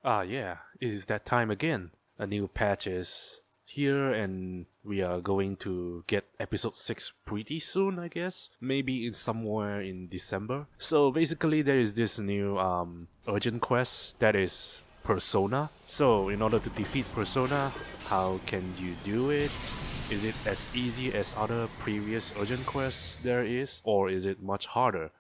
Yeah, it is that time again. A new patch is here, and we are going to get episode 6 pretty soon, I guess. Maybe in somewhere in December. So basically, there is this new urgent quest that is Persona. So, in order to defeat Persona, how can you do it? Is it as easy as other previous urgent quests there is, or is it much harder?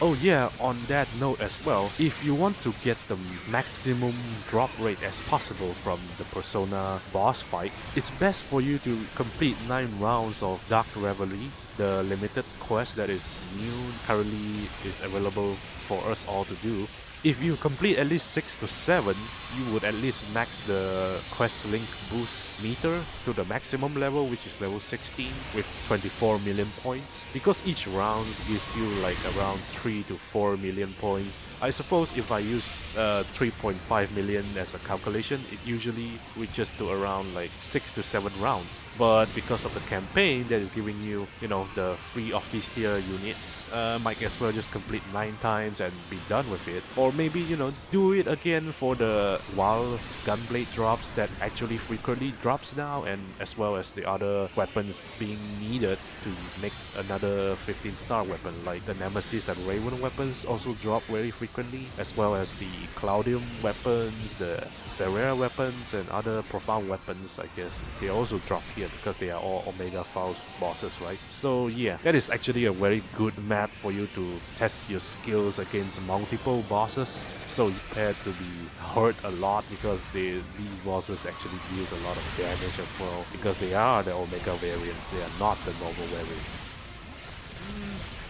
Oh yeah, on that note as well, if you want to get the maximum drop rate as possible from the Persona boss fight, it's best for you to complete 9 rounds of Dark Reverie, the limited quest that is new, currently is available for us all to do. If you complete at least 6 to 7, you would at least max the quest link boost meter to the maximum level, which is level 16 with 24 million points. Because each round gives you like around 3 to 4 million points. I suppose if I use 3.5 million as a calculation, it usually reaches to around like 6 to 7 rounds. But because of the campaign that is giving you, the free office tier units, might as well just complete 9 times and be done with it. Or maybe, do it again for the wild gunblade drops that actually frequently drops now, and as well as the other weapons being needed to make another 15-star weapon, like the Nemesis and Raven weapons also drop very frequently, as well as the Claudium weapons, the Serera weapons, and other profound weapons, I guess. They also drop here because they are all Omega Faust bosses, right? So yeah, that is actually a very good map for you to test your skills against multiple bosses, so you prepare to be hurt a lot because these bosses actually deals a lot of damage as well, because they are the Omega variants, they are not the normal variants.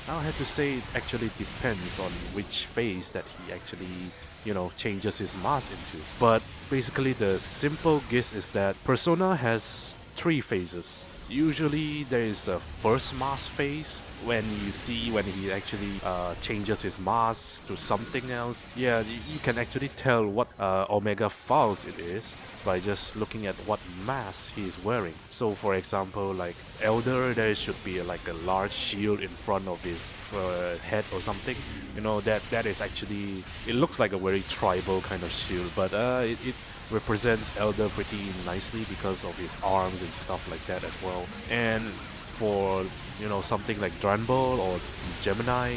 I have to say it actually depends on which phase that he actually, changes his mask into. But basically the simple gist is that Persona has 3 phases. Usually there is a first mask phase when he actually changes his mask to something else. Yeah, you can actually tell what Omega Faust it is by just looking at what mask he is wearing. So for example, like Elder, there should be like a large shield in front of his head or something. That is actually, it looks like a very tribal kind of shield, but it represents Elder pretty nicely because of his arms and stuff like that as well. And for something like Dranbol or Gemini,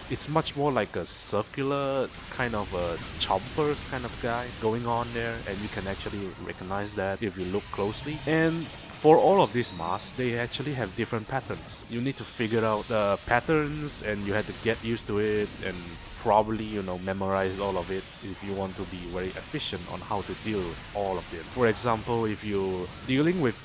it's much more like a circular kind of a chompers kind of guy going on there, and you can actually recognize that if you look closely. And for all of these masks, they actually have different patterns. You need to figure out the patterns, and you have to get used to it and probably memorize all of it if you want to be very efficient on how to deal with all of them. For example, if you're dealing with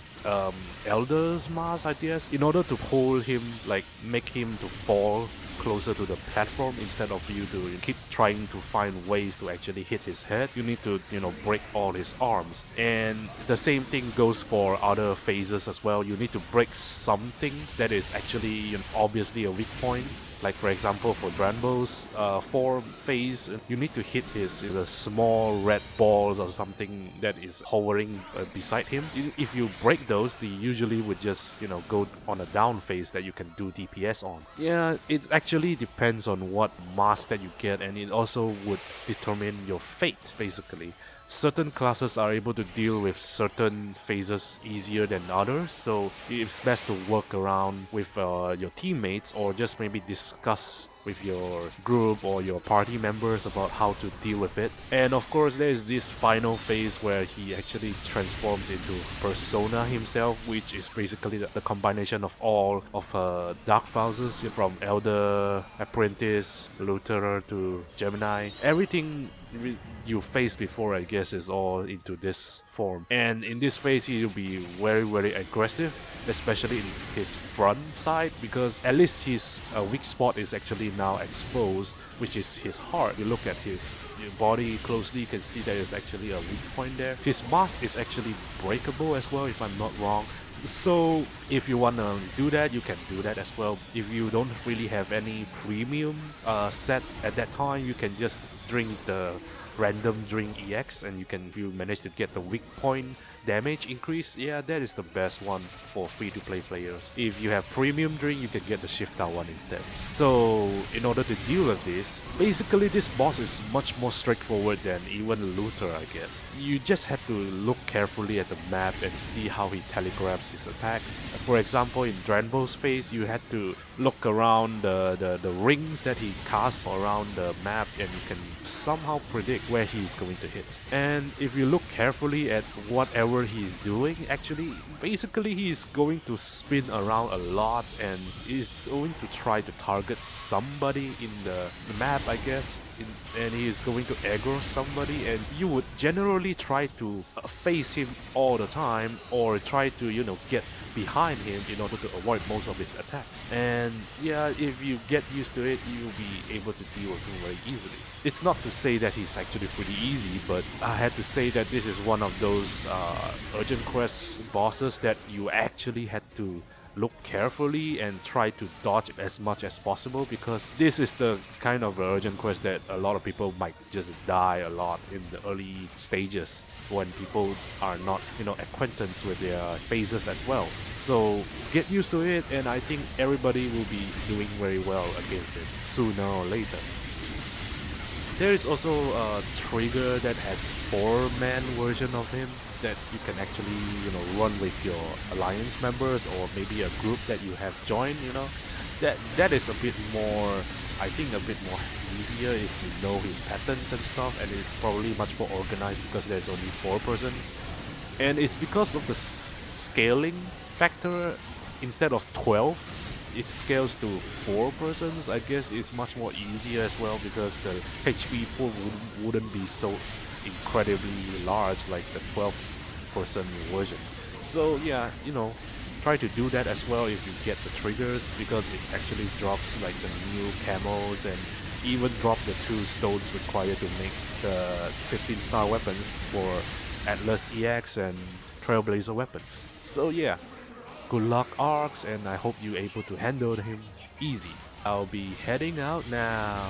Elder's mask, I guess, in order to hold him, like make him to fall closer to the platform instead of you to keep trying to find ways to actually hit his head, you need to break all his arms. And the same thing goes for other phases as well. You need to break something that is actually obviously a weak point. Like for example, for Dranbo's form phase, you need to hit his small red balls or something that is hovering beside him. If you break those, they usually would just go on a down phase that you can do DPS on. Yeah, it actually depends on what mask that you get, and it also would determine your fate basically. Certain classes are able to deal with certain phases easier than others, so it's best to work around with your teammates, or just maybe discuss with your group or your party members about how to deal with it. And of course, there is this final phase where he actually transforms into Persona himself, which is basically the combination of all of Dark Fauses, from Elder, Apprentice, Lutherer to Gemini. Everything you faced before, I guess, is all into this form. And in this phase, he'll be very, very aggressive, especially in his front side, because at least his weak spot is actually now exposed, which is his heart. You look at his body closely, you can see there is actually a weak point there. His mask is actually breakable as well, if I'm not wrong. So if you want to do that, you can do that as well. If you don't really have any premium set at that time, you can just drink the random during EX, and if you manage to get the weak point damage increase, yeah, that is the best one for free-to-play players. If you have premium drink, you can get the shift out one instead. So in order to deal with this, basically this boss is much more straightforward than even Luther, I guess. You just have to look carefully at the map and see how he telegraphs his attacks. For example, in Dranvo's phase, you had to look around the rings that he casts around the map, and you can somehow predict where he's going to hit. And if you look carefully at whatever he's doing, actually, basically he's going to spin around a lot and is going to try to target somebody in the map, I guess, and he is going to aggro somebody, and you would generally try to face him all the time, or try to, get behind him in order to avoid most of his attacks. And yeah, if you get used to it, you'll be able to deal with him very easily. It's not to say that he's actually pretty easy, but I had to say that this is one of those urgent quest bosses that you actually had to look carefully and try to dodge as much as possible, because this is the kind of urgent quest that a lot of people might just die a lot in the early stages when people are not, acquaintance with their phases as well. So get used to it, and I think everybody will be doing very well against it sooner or later. There is also a trigger that has 4-man version of him that you can actually, run with your alliance members, or maybe a group that you have joined, That is a bit more, I think a bit more easier if you know his patterns and stuff, and it's probably much more organized because there's only 4 persons. And it's because of the scaling factor. Instead of 12, it scales to 4 persons. I guess it's much more easier as well, because the HP pool wouldn't be so incredibly large like the 12-person version. So yeah, try to do that as well if you get the triggers, because it actually drops like the new camos, and even drop the 2 stones required to make the 15-star weapons for Atlas EX and Trailblazer weapons. So yeah, good luck, Arcs, and I hope you're able to handle him easy. I'll be heading out now.